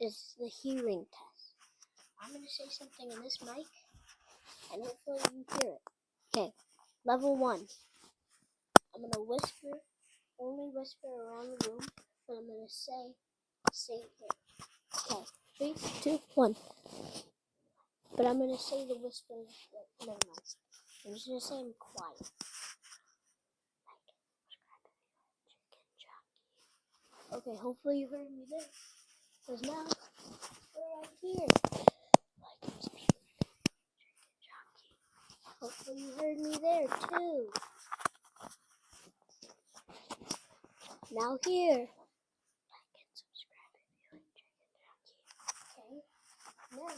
is the hearing test. I'm going to say something in this mic, and hopefully you hear it. Okay, level 1. I'm going to whisper, only whisper around the room, but I'm going to say it here. Okay, 3, 2, 1. But I'm going to say the whisper, never mind. I'm just going to say I'm quiet. Okay, hopefully you heard me there. Because now, we're right here. Like and subscribe. Hopefully you heard me there too. Now here. Like and subscribe if you like Chicken Jockey. Okay, now,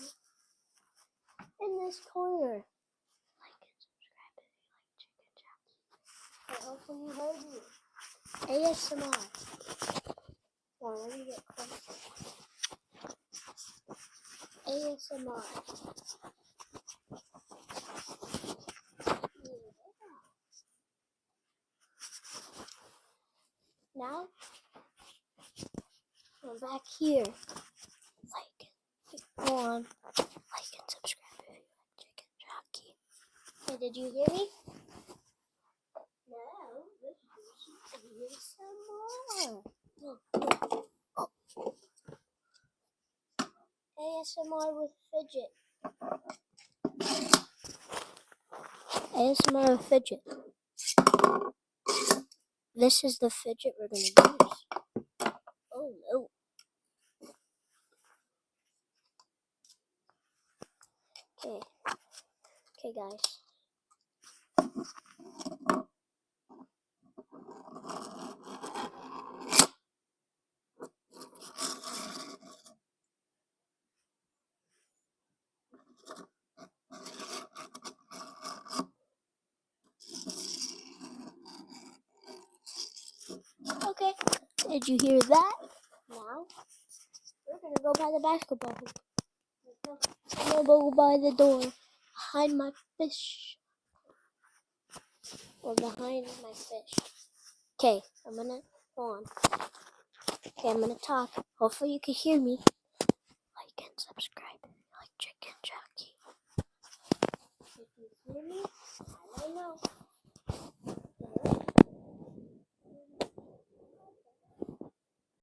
in this corner. Like and subscribe if you like Chicken Jockey. Okay, hopefully you heard me. ASMR. Well, let me get closer. ASMR. Now, I'm back here. Go on. Like and subscribe if you like Chicken Jockey. Hey, did you hear me? Now, let's do some ASMR. ASMR with fidget. ASMR with fidget. This is the fidget we're going to use. Oh no. Okay guys. Okay, did you hear that? Now, we're going to go by the basketball hoop. I'm going to go by the door, behind my fish. Or behind my fish. Okay, I'm going to go on. Okay, I'm going to talk. Hopefully you can hear me. Like and subscribe if you like Chicken Jockey. If you hear me, I don't know.